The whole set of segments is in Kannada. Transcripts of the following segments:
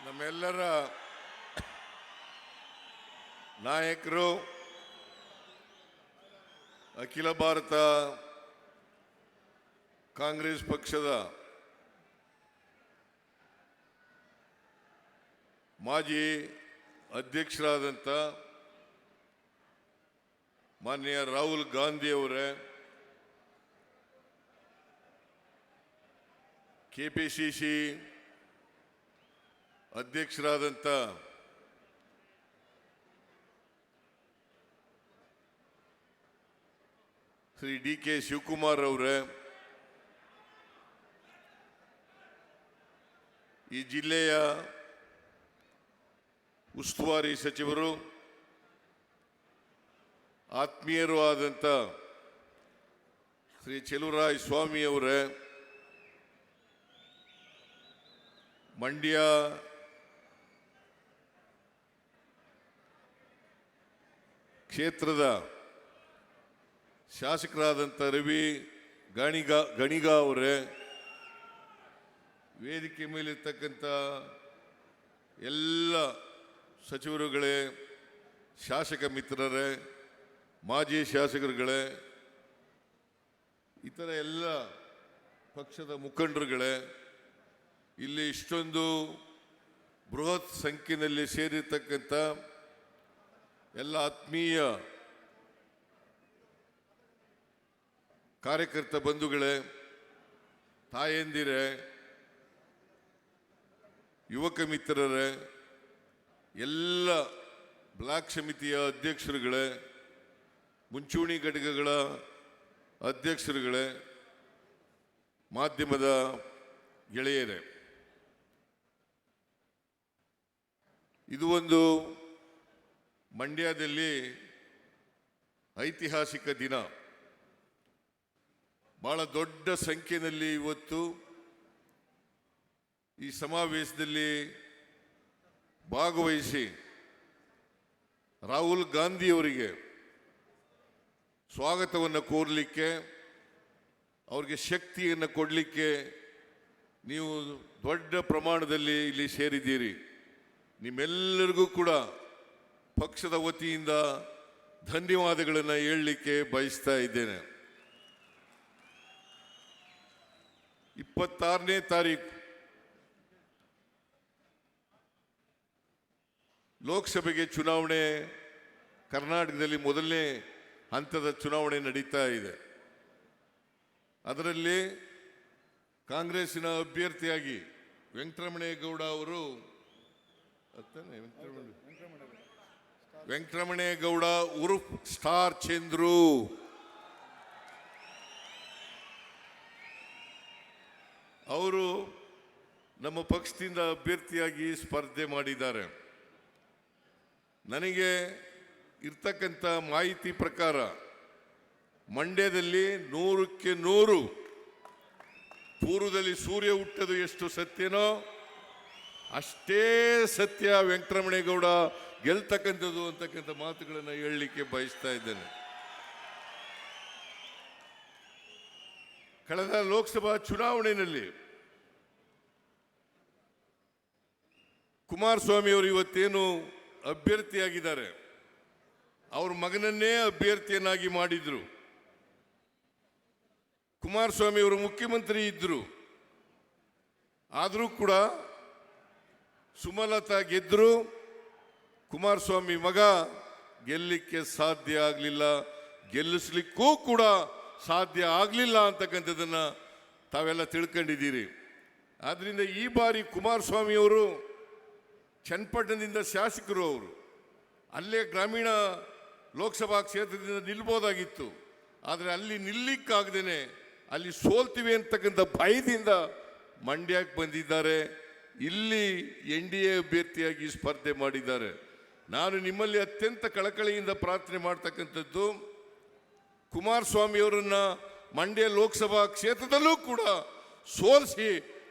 ನಮ್ಮೆಲ್ಲರ ನಾಯಕರು, ಅಖಿಲ ಭಾರತ ಕಾಂಗ್ರೆಸ್ ಪಕ್ಷದ ಮಾಜಿ ಅಧ್ಯಕ್ಷರಾದಂಥ ಮಾನ್ಯ ರಾಹುಲ್ ಗಾಂಧಿ ಅವರೇ, ಕೆಪಿಸಿಸಿ ಅಧ್ಯಕ್ಷರಾದಂಥ ಶ್ರೀ ಡಿ.ಕೆ. ಶಿವಕುಮಾರ್ ಅವರೇ, ಈ ಜಿಲ್ಲೆಯ ಉಸ್ತುವಾರಿ ಸಚಿವರು, ಆತ್ಮೀಯರು ಆದಂಥ ಶ್ರೀ ಚೆಲುವರಾಯ ಸ್ವಾಮಿ ಅವರೇ, ಮಂಡ್ಯ ಕ್ಷೇತ್ರದ ಶಾಸಕರಾದಂಥ ರವಿ ಗಣಿಗ ಅವರೇ, ವೇದಿಕೆ ಮೇಲಿರ್ತಕ್ಕಂಥ ಎಲ್ಲ ಸಚಿವರುಗಳೇ, ಶಾಸಕ ಮಿತ್ರರೇ, ಮಾಜಿ ಶಾಸಕರುಗಳೇ, ಇತರ ಎಲ್ಲ ಪಕ್ಷದ ಮುಖಂಡರುಗಳೇ, ಇಲ್ಲಿ ಇಷ್ಟೊಂದು ಬೃಹತ್ ಸಂಖ್ಯೆಯಲ್ಲಿ ಸೇರಿರ್ತಕ್ಕಂಥ ಎಲ್ಲ ಆತ್ಮೀಯ ಕಾರ್ಯಕರ್ತ ಬಂಧುಗಳೇ, ತಾಯಂದಿರೇ, ಯುವಕ ಮಿತ್ರರೇ, ಎಲ್ಲ ಬ್ಲಾಕ್ ಸಮಿತಿಯ ಅಧ್ಯಕ್ಷರುಗಳೇ, ಮುಂಚೂಣಿ ಘಟಕಗಳ ಅಧ್ಯಕ್ಷರುಗಳೇ, ಮಾಧ್ಯಮದ ಗೆಳೆಯರೇ, ಇದು ಒಂದು ಮಂಡ್ಯದಲ್ಲಿ ಐತಿಹಾಸಿಕ ದಿನ. ಬಹಳ ದೊಡ್ಡ ಸಂಖ್ಯೆಯಲ್ಲಿ ಇವತ್ತು ಈ ಸಮಾವೇಶದಲ್ಲಿ ಭಾಗವಹಿಸಿ ರಾಹುಲ್ ಗಾಂಧಿ ಅವರಿಗೆ ಸ್ವಾಗತವನ್ನು ಕೋರಲಿಕ್ಕೆ, ಅವರಿಗೆ ಶಕ್ತಿಯನ್ನು ಕೊಡಲಿಕ್ಕೆ ನೀವು ದೊಡ್ಡ ಪ್ರಮಾಣದಲ್ಲಿ ಇಲ್ಲಿ ಸೇರಿದ್ದೀರಿ. ನಿಮ್ಮೆಲ್ಲರಿಗೂ ಕೂಡ ಪಕ್ಷದ ವತಿಯಿಂದ ಧನ್ಯವಾದಗಳನ್ನು ಹೇಳಲಿಕ್ಕೆ ಬಯಸ್ತಾ ಇದ್ದೇನೆ. 26ನೇ ತಾರೀಕು ಲೋಕಸಭೆಗೆ ಚುನಾವಣೆ, ಕರ್ನಾಟಕದಲ್ಲಿ ಮೊದಲನೇ ಹಂತದ ಚುನಾವಣೆ ನಡೀತಾ ಇದೆ. ಅದರಲ್ಲಿ ಕಾಂಗ್ರೆಸ್ಸಿನ ಅಭ್ಯರ್ಥಿಯಾಗಿ ವೆಂಕಟರಮಣೇಗೌಡ ಅವರು, ವೆಂಕಟರಮಣೇಗೌಡ ಉರ್ಫ್ ಸ್ಟಾರ್ ಚಂದ್ರು, ಅವರು ನಮ್ಮ ಪಕ್ಷದಿಂದ ಅಭ್ಯರ್ಥಿಯಾಗಿ ಸ್ಪರ್ಧೆ ಮಾಡಿದ್ದಾರೆ. ನನಗೆ ಇರ್ತಕ್ಕಂಥ ಮಾಹಿತಿ ಪ್ರಕಾರ ಮಂಡ್ಯದಲ್ಲಿ 100ಕ್ಕೆ 100 ಪೂರ್ವದಲ್ಲಿ ಸೂರ್ಯ ಹುಟ್ಟದು ಎಷ್ಟು ಸತ್ಯನೋ ಅಷ್ಟೇ ಸತ್ಯ ವೆಂಕಟರಮಣೇಗೌಡ ಗೆಲ್ತಕ್ಕಂಥದ್ದು ಅಂತಕ್ಕಂಥ ಮಾತುಗಳನ್ನು ಹೇಳಲಿಕ್ಕೆ ಬಯಸ್ತಾ ಇದ್ದೇನೆ. ಕಳೆದ ಲೋಕಸಭಾ ಚುನಾವಣೆಯಲ್ಲಿ ಕುಮಾರಸ್ವಾಮಿ ಅವರು ಇವತ್ತೇನು ಅಭ್ಯರ್ಥಿಯಾಗಿದ್ದಾರೆ, ಅವ್ರ ಮಗನನ್ನೇ ಅಭ್ಯರ್ಥಿಯನ್ನಾಗಿ ಮಾಡಿದ್ರು. ಕುಮಾರಸ್ವಾಮಿ ಅವರು ಮುಖ್ಯಮಂತ್ರಿ ಇದ್ರು, ಆದರೂ ಕೂಡ ಸುಮಲತಾ ಗೆದ್ರು, ಕುಮಾರಸ್ವಾಮಿ ಮಗ ಗೆಲ್ಲಲಿಕ್ಕೆ ಸಾಧ್ಯ ಆಗಲಿಲ್ಲ, ಗೆಲ್ಲಿಸ್ಲಿಕ್ಕೂ ಕೂಡ ಸಾಧ್ಯ ಆಗಲಿಲ್ಲ ಅಂತಕ್ಕಂಥದ್ದನ್ನು ತಾವೆಲ್ಲ ತಿಳ್ಕೊಂಡಿದ್ದೀರಿ. ಆದ್ದರಿಂದ ಈ ಬಾರಿ ಕುಮಾರಸ್ವಾಮಿ ಅವರು ಚನ್ನಪಟ್ಟಣದಿಂದ ಶಾಸಕರು, ಅವರು ಅಲ್ಲೇ ಗ್ರಾಮೀಣ ಲೋಕಸಭಾ ಕ್ಷೇತ್ರದಿಂದ ನಿಲ್ಬೋದಾಗಿತ್ತು. ಆದರೆ ಅಲ್ಲಿ ನಿಲ್ಲಿಕ್ಕಾಗ್ದೇನೆ ಅಲ್ಲಿ ಸೋಲ್ತೀವಿ ಅಂತಕ್ಕಂಥ ಭಯದಿಂದ ಮಂಡ್ಯಕ್ಕೆ ಬಂದಿದ್ದಾರೆ. ಇಲ್ಲಿ NDA ಅಭ್ಯರ್ಥಿಯಾಗಿ ಸ್ಪರ್ಧೆ ಮಾಡಿದ್ದಾರೆ. ನಾನು ನಿಮ್ಮಲ್ಲಿ ಅತ್ಯಂತ ಕಳಕಳಿಯಿಂದ ಪ್ರಾರ್ಥನೆ ಮಾಡ್ತಕ್ಕಂಥದ್ದು, ಕುಮಾರಸ್ವಾಮಿ ಅವರನ್ನ ಮಂಡ್ಯ ಲೋಕಸಭಾ ಕ್ಷೇತ್ರದಲ್ಲೂ ಕೂಡ ಸೋಲಿಸಿ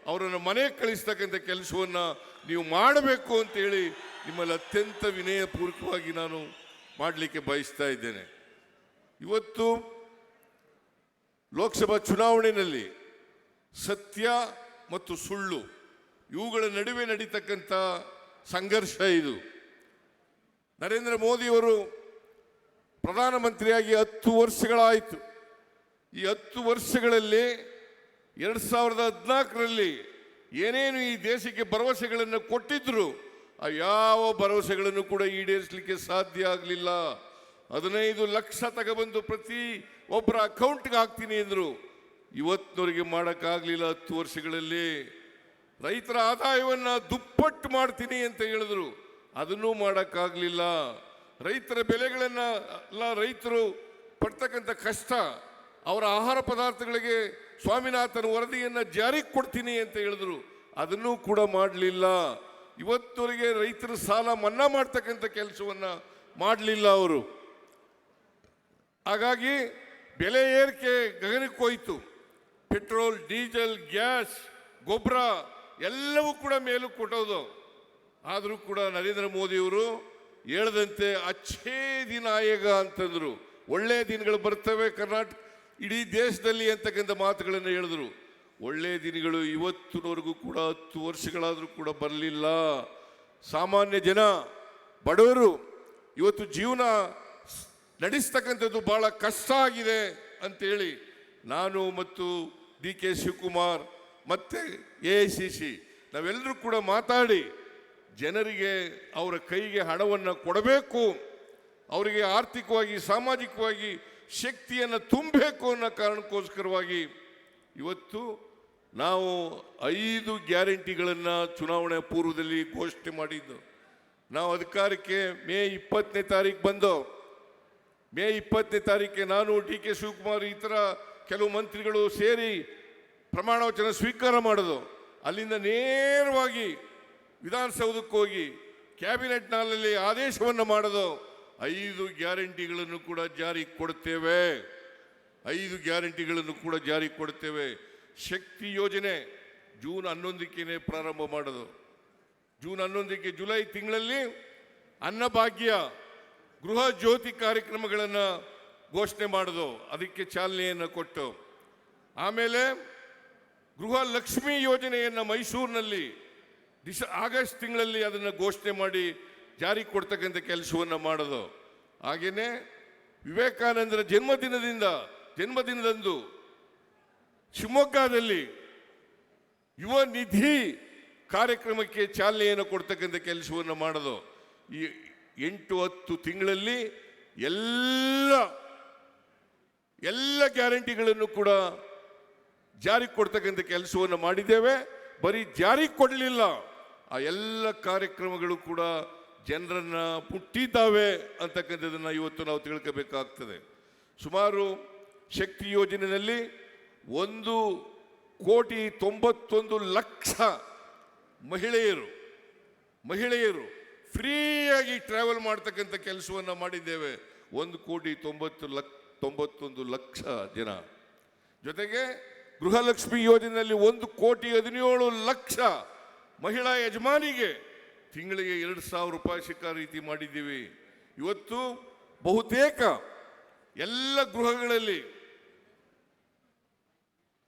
ಅವರನ್ನು ಮನೆಗೆ ಕಳಿಸ್ತಕ್ಕಂಥ ಕೆಲಸವನ್ನು ನೀವು ಮಾಡಬೇಕು ಅಂತೇಳಿ ನಿಮ್ಮಲ್ಲಿ ಅತ್ಯಂತ ವಿನಯಪೂರ್ವಕವಾಗಿ ನಾನು ಮಾಡಲಿಕ್ಕೆ ಬಯಸ್ತಾ ಇದ್ದೇನೆ. ಇವತ್ತು ಲೋಕಸಭಾ ಚುನಾವಣೆಯಲ್ಲಿ ಸತ್ಯ ಮತ್ತು ಸುಳ್ಳು ಇವುಗಳ ನಡುವೆ ನಡೀತಕ್ಕಂಥ ಸಂಘರ್ಷ ಇದು. ನರೇಂದ್ರ ಮೋದಿಯವರು ಪ್ರಧಾನಮಂತ್ರಿಯಾಗಿ 10 ವರ್ಷಗಳಾಯಿತು. ಈ 10 ವರ್ಷಗಳಲ್ಲಿ 2014ರಲ್ಲಿ ಏನೇನು ಈ ದೇಶಕ್ಕೆ ಭರವಸೆಗಳನ್ನು ಕೊಟ್ಟಿದ್ರು ಆ ಯಾವ ಭರವಸೆಗಳನ್ನು ಕೂಡ ಈಡೇರಿಸಲಿಕ್ಕೆ ಸಾಧ್ಯ ಆಗಲಿಲ್ಲ. 15 ಲಕ್ಷ ತಗೊಬಂದು ಪ್ರತಿ ಒಬ್ಬರ ಅಕೌಂಟ್ಗೆ ಹಾಕ್ತೀನಿ ಅಂದರು. ಇವತ್ತಿನವರೆಗೆ ಮಾಡೋಕ್ಕಾಗಲಿಲ್ಲ. 10 ವರ್ಷಗಳಲ್ಲಿ ರೈತರ ಆದಾಯವನ್ನು ದುಪ್ಪಟ್ಟು ಮಾಡ್ತೀನಿ ಅಂತ ಹೇಳಿದ್ರು, ಅದನ್ನೂ ಮಾಡೋಕ್ಕಾಗಲಿಲ್ಲ. ರೈತರ ಬೆಲೆಗಳನ್ನು ರೈತರು ಪಡ್ತಕ್ಕಂಥ ಕಷ್ಟ, ಅವರ ಆಹಾರ ಪದಾರ್ಥಗಳಿಗೆ ಸ್ವಾಮಿನಾಥನ್ ವರದಿಯನ್ನು ಜಾರಿಗೆ ಕೊಡ್ತೀನಿ ಅಂತ ಹೇಳಿದ್ರು, ಅದನ್ನೂ ಕೂಡ ಮಾಡಲಿಲ್ಲ. ಇವತ್ತವರೆಗೆ ರೈತರ ಸಾಲ ಮನ್ನಾ ಮಾಡ್ತಕ್ಕಂಥ ಕೆಲಸವನ್ನು ಮಾಡಲಿಲ್ಲ ಅವರು. ಹಾಗಾಗಿ ಬೆಲೆ ಏರಿಕೆ ಗಗನಕ್ಕೆ ಹೋಯಿತು. ಪೆಟ್ರೋಲ್, ಡೀಸೆಲ್, ಗ್ಯಾಸ್, ಗೊಬ್ಬರ ಎಲ್ಲವೂ ಕೂಡ ಮೇಲೂ ಕೊಟ್ಟೋದು. ಆದರೂ ಕೂಡ ನರೇಂದ್ರ ಮೋದಿಯವರು ಹೇಳ್ದಂತೆ ಅಚ್ಚೇ ದಿನ ಆಯೇಗ ಅಂತಂದ್ರು. ಒಳ್ಳೆಯ ದಿನಗಳು ಬರ್ತವೆ ಕರ್ನಾಟಕ ಇಡೀ ದೇಶದಲ್ಲಿ ಅಂತಕ್ಕಂಥ ಮಾತುಗಳನ್ನು ಹೇಳಿದ್ರು. ಒಳ್ಳೆಯ ದಿನಗಳು ಇವತ್ತಿನವರೆಗೂ ಕೂಡ 10 ವರ್ಷಗಳಾದರೂ ಕೂಡ ಬರಲಿಲ್ಲ. ಸಾಮಾನ್ಯ ಜನ, ಬಡವರು ಇವತ್ತು ಜೀವನ ನಡೆಸ್ತಕ್ಕಂಥದ್ದು ಬಹಳ ಕಷ್ಟ ಆಗಿದೆ ಅಂತೇಳಿ ನಾನು ಮತ್ತು DK ಶಿವಕುಮಾರ್ ಮತ್ತು AICC ನಾವೆಲ್ಲರೂ ಕೂಡ ಮಾತಾಡಿ ಜನರಿಗೆ ಅವರ ಕೈಗೆ ಹಣವನ್ನು ಕೊಡಬೇಕು, ಅವರಿಗೆ ಆರ್ಥಿಕವಾಗಿ ಸಾಮಾಜಿಕವಾಗಿ ಶಕ್ತಿಯನ್ನು ತುಂಬಬೇಕು ಅನ್ನೋ ಕಾರಣಕ್ಕೋಸ್ಕರವಾಗಿ ಇವತ್ತು ನಾವು 5 ಗ್ಯಾರಂಟಿಗಳನ್ನು ಚುನಾವಣೆ ಪೂರ್ವದಲ್ಲಿ ಘೋಷಣೆ ಮಾಡಿದ್ದು. ನಾವು ಅಧಿಕಾರಕ್ಕೆ ಮೇ 20ನೇ ತಾರೀಕು ಬಂದು, ಮೇ 20ನೇ ತಾರೀಕಿಗೆ ನಾನು DK ಶಿವಕುಮಾರ್ ಇತರ ಕೆಲವು ಮಂತ್ರಿಗಳು ಸೇರಿ ಪ್ರಮಾಣ ವಚನ ಸ್ವೀಕಾರ ಮಾಡೋದು. ಅಲ್ಲಿಂದ ನೇರವಾಗಿ ವಿಧಾನಸೌಧಕ್ಕೆ ಹೋಗಿ ಕ್ಯಾಬಿನೆಟ್ನಲ್ಲಿ ಆದೇಶವನ್ನು ಮಾಡೋದು. 5 ಗ್ಯಾರಂಟಿಗಳನ್ನು ಕೂಡ ಜಾರಿಗೆ ಕೊಡ್ತೇವೆ, 5 ಗ್ಯಾರಂಟಿಗಳನ್ನು ಕೂಡ ಜಾರಿಗೆ ಕೊಡ್ತೇವೆ. ಶಕ್ತಿ ಯೋಜನೆ ಜೂನ್ 11ಕ್ಕೆ ಪ್ರಾರಂಭ ಮಾಡೋದು. ಜೂನ್ 11ಕ್ಕೆ ಜುಲೈ ತಿಂಗಳಲ್ಲಿ ಅನ್ನಭಾಗ್ಯ, ಗೃಹ ಜ್ಯೋತಿ ಕಾರ್ಯಕ್ರಮಗಳನ್ನು ಘೋಷಣೆ ಮಾಡೋದು, ಅದಕ್ಕೆ ಚಾಲನೆಯನ್ನು ಕೊಟ್ಟು, ಆಮೇಲೆ ಗೃಹ ಲಕ್ಷ್ಮಿ ಯೋಜನೆಯನ್ನು ಮೈಸೂರಿನಲ್ಲಿ ಆಗಸ್ಟ್ ತಿಂಗಳಲ್ಲಿ ಅದನ್ನು ಘೋಷಣೆ ಮಾಡಿ ಜಾರಿಗೆ ಕೊಡ್ತಕ್ಕಂಥ ಕೆಲಸವನ್ನು ಮಾಡೋದು. ಹಾಗೆಯೇ ವಿವೇಕಾನಂದರ ಜನ್ಮದಿನದಂದು ಶಿವಮೊಗ್ಗದಲ್ಲಿ ಯುವ ನಿಧಿ ಕಾರ್ಯಕ್ರಮಕ್ಕೆ ಚಾಲನೆಯನ್ನು ಕೊಡ್ತಕ್ಕಂಥ ಕೆಲಸವನ್ನು ಮಾಡೋದು. ಈ 8-10 ತಿಂಗಳಲ್ಲಿ ಎಲ್ಲ ಗ್ಯಾರಂಟಿಗಳನ್ನು ಕೂಡ ಜಾರಿಗೆ ಕೊಡ್ತಕ್ಕಂಥ ಕೆಲಸವನ್ನು ಮಾಡಿದ್ದೇವೆ. ಬರೀ ಜಾರಿಗೆ ಕೊಡಲಿಲ್ಲ, ಆ ಎಲ್ಲ ಕಾರ್ಯಕ್ರಮಗಳು ಕೂಡ ಜನರನ್ನ ಮುಟ್ಟಿದ್ದಾವೆ ಅಂತಕ್ಕಂಥದ್ದನ್ನು ಇವತ್ತು ನಾವು ತಿಳ್ಕೋಬೇಕಾಗ್ತದೆ. ಸುಮಾರು ಶಕ್ತಿ ಯೋಜನೆಯಲ್ಲಿ 1,91,00,000 ಮಹಿಳೆಯರು ಫ್ರೀಯಾಗಿ ಟ್ರಾವೆಲ್ ಮಾಡ್ತಕ್ಕಂಥ ಕೆಲಸವನ್ನು ಮಾಡಿದ್ದೇವೆ. 1,91,00,000 ಜನ. ಜೊತೆಗೆ ಗೃಹಲಕ್ಷ್ಮಿ ಯೋಜನೆಯಲ್ಲಿ 1,17,00,000 ಮಹಿಳಾ ಯಜಮಾನಿಗೆ ತಿಂಗಳಿಗೆ 2,000 ರೂಪಾಯಿ ಸಿಕ್ಕ ರೀತಿ ಮಾಡಿದ್ದೀವಿ. ಇವತ್ತು ಬಹುತೇಕ ಎಲ್ಲ ಗೃಹಗಳಲ್ಲಿ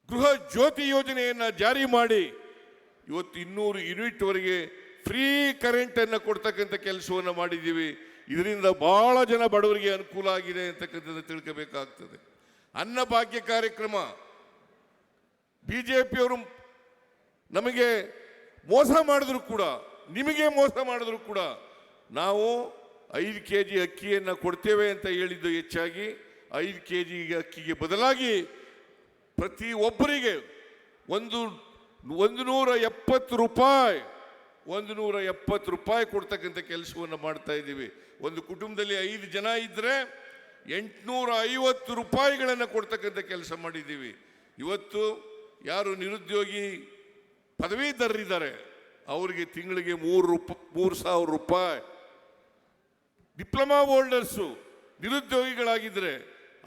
ಗೃಹ ಜ್ಯೋತಿ ಯೋಜನೆಯನ್ನು ಜಾರಿ ಮಾಡಿ ಇವತ್ತು 200 ಯೂನಿಟ್ವರೆಗೆ ಫ್ರೀ ಕರೆಂಟನ್ನು ಕೊಡ್ತಕ್ಕಂಥ ಕೆಲಸವನ್ನು ಮಾಡಿದ್ದೀವಿ. ಇದರಿಂದ ಬಹಳ ಜನ ಬಡವರಿಗೆ ಅನುಕೂಲ ಆಗಿದೆ ಅಂತಕ್ಕಂಥದ್ದು ತಿಳ್ಕೋಬೇಕಾಗ್ತದೆ. ಅನ್ನಭಾಗ್ಯ ಕಾರ್ಯಕ್ರಮ, ಬಿಜೆಪಿಯವರು ನಮಗೆ ಮೋಸ ಮಾಡಿದ್ರು ಕೂಡ, ನಿಮಗೆ ಮೋಸ ಮಾಡಿದ್ರು ಕೂಡ ನಾವು 5 kg ಅಕ್ಕಿಯನ್ನು ಕೊಡ್ತೇವೆ ಅಂತ ಹೇಳಿದ್ದು ಹೆಚ್ಚಾಗಿ 5 kg ಅಕ್ಕಿಗೆ ಬದಲಾಗಿ ಪ್ರತಿ ಒಬ್ಬರಿಗೆ 170 ರೂಪಾಯಿ ಕೊಡ್ತಕ್ಕಂಥ ಕೆಲಸವನ್ನು ಮಾಡ್ತಾ ಇದ್ದೀವಿ. ಒಂದು ಕುಟುಂಬದಲ್ಲಿ 5 ಜನ ಇದ್ದರೆ 850 ರೂಪಾಯಿಗಳನ್ನು ಕೊಡ್ತಕ್ಕಂಥ ಕೆಲಸ ಮಾಡಿದ್ದೀವಿ. ಇವತ್ತು ಯಾರು ನಿರುದ್ಯೋಗಿ ಪದವೀಧರರಿದ್ದಾರೆ ಅವರಿಗೆ ತಿಂಗಳಿಗೆ 3,000 ರೂಪಾಯಿ, ಡಿಪ್ಲೊಮಾ ಹೋಲ್ಡರ್ಸು ನಿರುದ್ಯೋಗಿಗಳಾಗಿದ್ದರೆ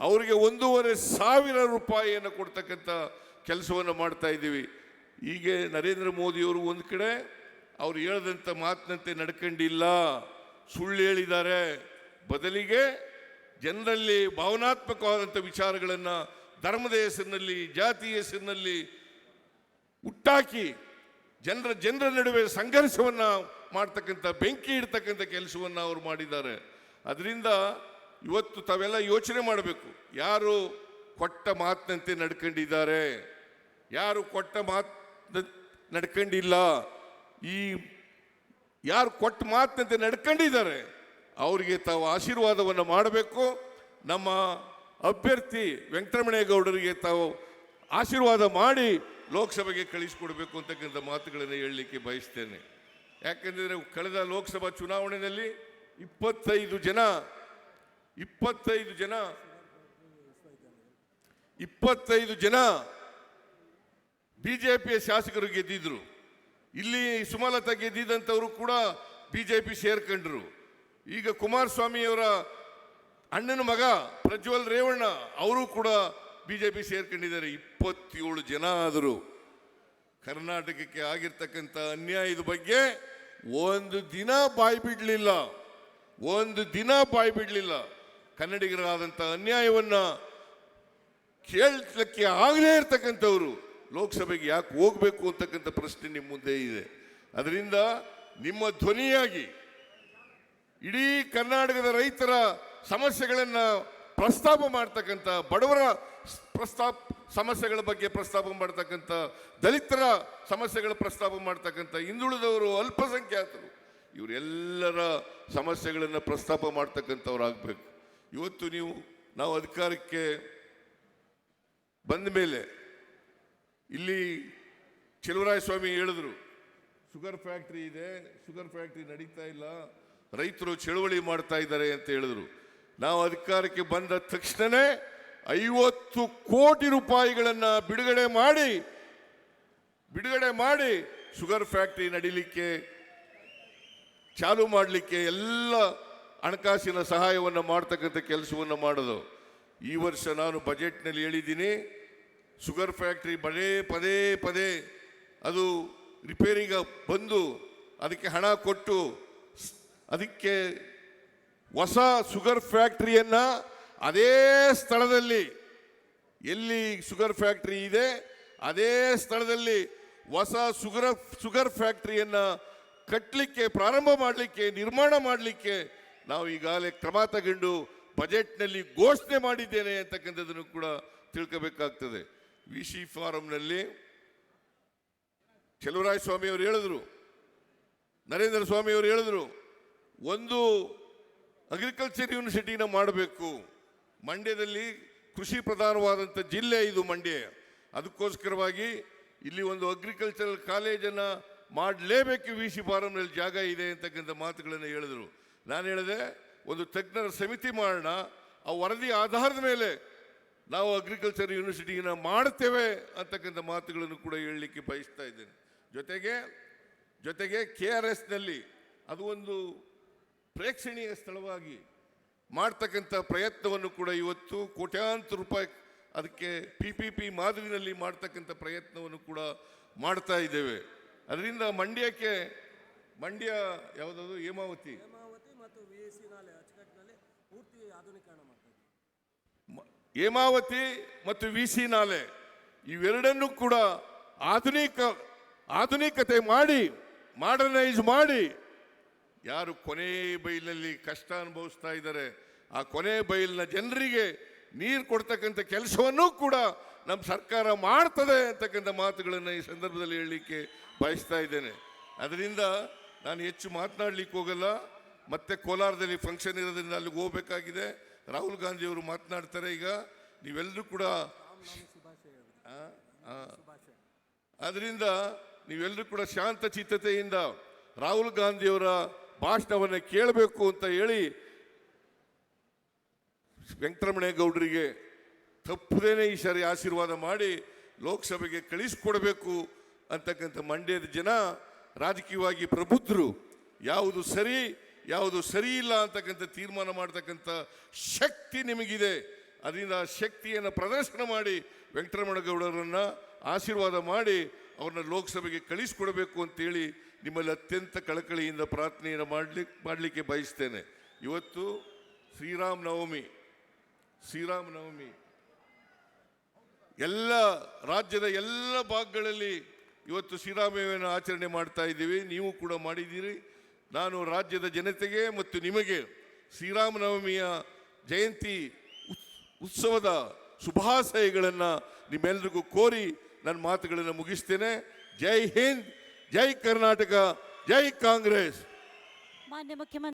ಅವರಿಗೆ 1,500 ರೂಪಾಯಿಯನ್ನು ಕೊಡ್ತಕ್ಕಂಥ ಕೆಲಸವನ್ನು ಮಾಡ್ತಾ ಇದ್ದೀವಿ. ಹೀಗೆ ನರೇಂದ್ರ ಮೋದಿಯವರು ಒಂದು ಕಡೆ ಅವ್ರು ಹೇಳದಂಥ ಮಾತಿನಂತೆ ನಡ್ಕೊಂಡಿಲ್ಲ, ಸುಳ್ಳು ಹೇಳಿದ್ದಾರೆ. ಬದಲಿಗೆ ಜನರಲ್ಲಿ ಭಾವನಾತ್ಮಕವಾದಂಥ ವಿಚಾರಗಳನ್ನು ಧರ್ಮದ ಹೆಸರಿನಲ್ಲಿ, ಜಾತಿಯ ಹೆಸರಿನಲ್ಲಿ ಹುಟ್ಟಾಕಿ ಜನರ ನಡುವೆ ಸಂಘರ್ಷವನ್ನ ಮಾಡ್ತಕ್ಕಂಥ, ಬೆಂಕಿ ಇಡ್ತಕ್ಕಂಥ ಕೆಲಸವನ್ನ ಅವರು ಮಾಡಿದ್ದಾರೆ. ಅದರಿಂದ ಇವತ್ತು ತಾವೆಲ್ಲ ಯೋಚನೆ ಮಾಡಬೇಕು, ಯಾರು ಕೊಟ್ಟ ಮಾತಿನಂತೆ ನಡ್ಕೊಂಡಿದ್ದಾರೆ, ಯಾರು ಕೊಟ್ಟ ಮಾತು ನಡ್ಕೊಂಡಿಲ್ಲ. ಈ ಯಾರು ಕೊಟ್ಟ ಮಾತಿನಂತೆ ನಡ್ಕೊಂಡಿದ್ದಾರೆ ಅವರಿಗೆ ತಾವು ಆಶೀರ್ವಾದವನ್ನು ಮಾಡಬೇಕು. ನಮ್ಮ ಅಭ್ಯರ್ಥಿ ವೆಂಕಟರಮಣೇಗೌಡರಿಗೆ ತಾವು ಆಶೀರ್ವಾದ ಮಾಡಿ ಲೋಕಸಭೆಗೆ ಕಳಿಸಿಕೊಡ್ಬೇಕು ಅಂತಕ್ಕಂಥ ಮಾತುಗಳನ್ನು ಹೇಳಲಿಕ್ಕೆ ಬಯಸ್ತೇನೆ. ಯಾಕೆಂದರೆ ಕಳೆದ ಲೋಕಸಭಾ ಚುನಾವಣೆಯಲ್ಲಿ 25 ಜನ ಬಿಜೆಪಿಯ ಶಾಸಕರು ಗೆದ್ದಿದ್ರು. ಇಲ್ಲಿ ಸುಮಲತಾ ಗೆದ್ದಿದ್ದಂಥವರು ಕೂಡ ಬಿಜೆಪಿ ಸೇರ್ಕೊಂಡ್ರು. ಈಗ ಕುಮಾರಸ್ವಾಮಿಯವರ ಅಣ್ಣನ ಮಗ ಪ್ರಜ್ವಲ್ ರೇವಣ್ಣ ಅವರು ಕೂಡ ಬಿಜೆಪಿ ಸೇರ್ಕೊಂಡಿದ್ದಾರೆ. 27 ಜನ ಆದರೂ ಕರ್ನಾಟಕಕ್ಕೆ ಆಗಿರ್ತಕ್ಕಂಥ ಅನ್ಯಾಯದ ಬಗ್ಗೆ ಒಂದು ದಿನ ಬಾಯಿ ಬಿಡಲಿಲ್ಲ. ಕನ್ನಡಿಗರಾದಂಥ ಅನ್ಯಾಯವನ್ನ ಕೇಳಲಿಕ್ಕೆ ಆಗಲೇ ಇರ್ತಕ್ಕಂಥವ್ರು ಲೋಕಸಭೆಗೆ ಯಾಕೆ ಹೋಗ್ಬೇಕು ಅಂತಕ್ಕಂಥ ಪ್ರಶ್ನೆ ನಿಮ್ಮ ಮುಂದೆ ಇದೆ. ಅದರಿಂದ ನಿಮ್ಮ ಧ್ವನಿಯಾಗಿ ಇಡೀ ಕರ್ನಾಟಕದ ರೈತರ ಸಮಸ್ಯೆಗಳನ್ನ ಪ್ರಸ್ತಾಪ ಮಾಡ್ತಕ್ಕಂಥ, ಬಡವರ ಸಮಸ್ಯೆಗಳ ಬಗ್ಗೆ ಪ್ರಸ್ತಾಪ ಮಾಡ್ತಕ್ಕಂಥ, ದಲಿತರ ಸಮಸ್ಯೆಗಳ ಪ್ರಸ್ತಾಪ ಮಾಡ್ತಕ್ಕಂಥ, ಹಿಂದುಳಿದವರು, ಅಲ್ಪಸಂಖ್ಯಾತರು, ಇವರೆಲ್ಲರ ಸಮಸ್ಯೆಗಳನ್ನು ಪ್ರಸ್ತಾಪ ಮಾಡ್ತಕ್ಕಂಥವ್ರಾಗಬೇಕು. ಇವತ್ತು ನಾವು ಅಧಿಕಾರಕ್ಕೆ ಬಂದ ಮೇಲೆ ಇಲ್ಲಿ ಸ್ವಾಮಿ ಹೇಳಿದ್ರು, ಶುಗರ್ ಫ್ಯಾಕ್ಟ್ರಿ ಇದೆ, ಶುಗರ್ ಫ್ಯಾಕ್ಟ್ರಿ ನಡೀತಾ ಇಲ್ಲ, ರೈತರು ಚಳವಳಿ ಮಾಡ್ತಾ ಇದ್ದಾರೆ ಅಂತ ಹೇಳಿದ್ರು. ನಾವು ಅಧಿಕಾರಕ್ಕೆ ಬಂದ ತಕ್ಷಣನೇ 50 ಕೋಟಿ ರೂಪಾಯಿಗಳನ್ನು ಬಿಡುಗಡೆ ಮಾಡಿ ಶುಗರ್ ಫ್ಯಾಕ್ಟ್ರಿ ನಡೀಲಿಕ್ಕೆ ಚಾಲು ಮಾಡಲಿಕ್ಕೆ ಎಲ್ಲ ಹಣಕಾಸಿನ ಸಹಾಯವನ್ನು ಮಾಡ್ತಕ್ಕಂಥ ಕೆಲಸವನ್ನು ಮಾಡೋದು. ಈ ವರ್ಷ ನಾನು ಬಜೆಟ್ನಲ್ಲಿ ಹೇಳಿದ್ದೀನಿ, ಶುಗರ್ ಫ್ಯಾಕ್ಟ್ರಿ ಪದೇ ಅದು ರಿಪೇರಿಗೆ ಬಂದು ಅದಕ್ಕೆ ಹಣ ಕೊಟ್ಟು ಅದಕ್ಕೆ ಹೊಸ ಶುಗರ್ ಫ್ಯಾಕ್ಟ್ರಿಯನ್ನ ಅದೇ ಸ್ಥಳದಲ್ಲಿ, ಎಲ್ಲಿ ಶುಗರ್ ಫ್ಯಾಕ್ಟ್ರಿ ಇದೆ ಅದೇ ಸ್ಥಳದಲ್ಲಿ ಹೊಸ ಶುಗರ್ ಫ್ಯಾಕ್ಟ್ರಿಯನ್ನ ಕಟ್ಟಲಿಕ್ಕೆ, ಪ್ರಾರಂಭ ಮಾಡಲಿಕ್ಕೆ, ನಿರ್ಮಾಣ ಮಾಡಲಿಕ್ಕೆ ನಾವು ಈಗಾಗಲೇ ಕ್ರಮ ತಗೊಂಡು ಬಜೆಟ್ನಲ್ಲಿ ಘೋಷಣೆ ಮಾಡಿದ್ದೇನೆ ಅಂತಕ್ಕಂಥದ್ದನ್ನು ಕೂಡ ತಿಳ್ಕೋಬೇಕಾಗ್ತದೆ. ವಿಸಿ ಫಾರಂನಲ್ಲಿ ಸ್ವಾಮಿ ಅವರು ಹೇಳಿದ್ರು, ನರೇಂದ್ರ ಸ್ವಾಮಿ ಅವರು ಹೇಳಿದ್ರು, ಒಂದು ಅಗ್ರಿಕಲ್ಚರ್ ಯೂನಿವರ್ಸಿಟಿನ ಮಾಡಬೇಕು. ಮಂಡ್ಯದಲ್ಲಿ ಕೃಷಿ ಪ್ರಧಾನವಾದಂಥ ಜಿಲ್ಲೆ ಇದು ಮಂಡ್ಯ. ಅದಕ್ಕೋಸ್ಕರವಾಗಿ ಇಲ್ಲಿ ಒಂದು ಅಗ್ರಿಕಲ್ಚರಲ್ ಕಾಲೇಜನ್ನು ಮಾಡಲೇಬೇಕು, ವಿಸಿ ಫಾರಂನಲ್ಲಿ ಜಾಗ ಇದೆ ಅಂತಕ್ಕಂಥ ಮಾತುಗಳನ್ನು ಹೇಳಿದ್ರು. ನಾನು ಹೇಳಿದೆ, ಒಂದು ತಜ್ಞರ ಸಮಿತಿ ಮಾಡೋಣ, ಆ ವರದಿ ಆಧಾರದ ಮೇಲೆ ನಾವು ಅಗ್ರಿಕಲ್ಚರ್ ಯೂನಿವರ್ಸಿಟಿನ ಮಾಡ್ತೇವೆ ಅಂತಕ್ಕಂಥ ಮಾತುಗಳನ್ನು ಕೂಡ ಹೇಳಲಿಕ್ಕೆ ಬಯಸ್ತಾ ಇದ್ದೇನೆ. ಜೊತೆಗೆ KRSನಲ್ಲಿ ಅದು ಒಂದು ಪ್ರೇಕ್ಷಣೀಯ ಸ್ಥಳವಾಗಿ ಮಾಡ್ತಕ್ಕಂಥ ಪ್ರಯತ್ನವನ್ನು ಕೂಡ ಇವತ್ತು ಕೋಟ್ಯಾಂತರ ರೂಪಾಯಿ ಅದಕ್ಕೆ PPP ಮಾದರಿನಲ್ಲಿ ಮಾಡ್ತಕ್ಕಂಥ ಪ್ರಯತ್ನವನ್ನು ಕೂಡ ಮಾಡ್ತಾ ಇದ್ದೇವೆ. ಅದರಿಂದ ಮಂಡ್ಯ ಯಾವುದಾದ್ರು ಹೇಮಾವತಿ ಮತ್ತು VC ಅಚ್ಚುಕಟ್ಟಿನಲ್ಲಿ ಪೂರ್ತಿ ಆಧುನೀಕರಣ ಮಾಡ್ತಾ ಇದ್ದೀವಿ. ಹೇಮಾವತಿ ಮತ್ತು VC ನಾಲೆ ಇವೆರಡನ್ನೂ ಕೂಡ ಆಧುನಿಕತೆ ಮಾಡಿ, ಮಾಡರ್ನೈಸ್ ಮಾಡಿ, ಯಾರು ಕೊನೆ ಬೈಲಿನಲ್ಲಿ ಕಷ್ಟ ಅನುಭವಿಸ್ತಾ ಇದ್ದಾರೆ ಆ ಕೊನೆ ಬೈಲಿನ ಜನರಿಗೆ ನೀರು ಕೊಡ್ತಕ್ಕಂಥ ಕೆಲಸವನ್ನೂ ಕೂಡ ನಮ್ಮ ಸರ್ಕಾರ ಮಾಡ್ತದೆ ಅಂತಕ್ಕಂಥ ಮಾತುಗಳನ್ನು ಈ ಸಂದರ್ಭದಲ್ಲಿ ಹೇಳಲಿಕ್ಕೆ ಬಯಸ್ತಾ ಇದ್ದೇನೆ. ಅದರಿಂದ ನಾನು ಹೆಚ್ಚು ಮಾತನಾಡಲಿಕ್ಕೆ ಹೋಗಲ್ಲ. ಮತ್ತೆ ಕೋಲಾರದಲ್ಲಿ ಫಂಕ್ಷನ್ ಇರೋದ್ರಿಂದ ಅಲ್ಲಿಗೆ ಹೋಗಬೇಕಾಗಿದೆ. ರಾಹುಲ್ ಗಾಂಧಿ ಅವರು ಮಾತನಾಡ್ತಾರೆ. ಈಗ ನೀವೆಲ್ಲರೂ ಕೂಡ ಅದರಿಂದ ನೀವೆಲ್ಲರೂ ಕೂಡ ಶಾಂತ ಚಿತ್ತತೆಯಿಂದ ರಾಹುಲ್ ಗಾಂಧಿಯವರ ಭಾಷಣವನ್ನು ಕೇಳಬೇಕು ಅಂತ ಹೇಳಿ ವೆಂಕಟರಮಣೇಗೌಡರಿಗೆ ತಪ್ಪದೇನೆ ಈ ಸಾರಿ ಆಶೀರ್ವಾದ ಮಾಡಿ ಲೋಕಸಭೆಗೆ ಕಳಿಸಿಕೊಡಬೇಕು ಅಂತಕ್ಕಂಥ ಮಂಡ್ಯದ ಜನ ರಾಜಕೀಯವಾಗಿ ಪ್ರಬುದ್ಧರು. ಯಾವುದು ಸರಿ ಯಾವುದು ಸರಿ ಇಲ್ಲ ಅಂತಕ್ಕಂಥ ತೀರ್ಮಾನ ಮಾಡ್ತಕ್ಕಂಥ ಶಕ್ತಿ ನಿಮಗಿದೆ. ಅದರಿಂದ ಶಕ್ತಿಯನ್ನು ಪ್ರದರ್ಶನ ಮಾಡಿ ವೆಂಕಟರಮಣೇಗೌಡರನ್ನು ಆಶೀರ್ವಾದ ಮಾಡಿ ಅವ್ರನ್ನ ಲೋಕಸಭೆಗೆ ಕಳಿಸಿಕೊಡಬೇಕು ಅಂತೇಳಿ ನಿಮ್ಮಲ್ಲಿ ಅತ್ಯಂತ ಕಳಕಳಿಯಿಂದ ಪ್ರಾರ್ಥನೆಯನ್ನು ಮಾಡಲಿಕ್ಕೆ ಬಯಸ್ತೇನೆ. ಇವತ್ತು ಶ್ರೀರಾಮನವಮಿ ಎಲ್ಲ ರಾಜ್ಯದ ಎಲ್ಲ ಭಾಗಗಳಲ್ಲಿ ಇವತ್ತು ಶ್ರೀರಾಮನವಮಿಯನ್ನು ಆಚರಣೆ ಮಾಡ್ತಾ ಇದ್ದೀವಿ, ನೀವು ಕೂಡ ಮಾಡಿದ್ದೀರಿ. ನಾನು ರಾಜ್ಯದ ಜನತೆಗೆ ಮತ್ತು ನಿಮಗೆ ಶ್ರೀರಾಮನವಮಿಯ ಜಯಂತಿ ಉತ್ಸವದ ಶುಭಾಶಯಗಳನ್ನು ನಿಮ್ಮೆಲ್ಲರಿಗೂ ಕೋರಿ ನನ್ನ ಮಾತುಗಳನ್ನು ಮುಗಿಸ್ತೇನೆ. ಜೈ ಹಿಂದ್, ಜೈ ಕರ್ನಾಟಕ, ಜೈ ಕಾಂಗ್ರೆಸ್. ಮಾನ್ಯ ಮುಖ್ಯಮಂತ್ರಿ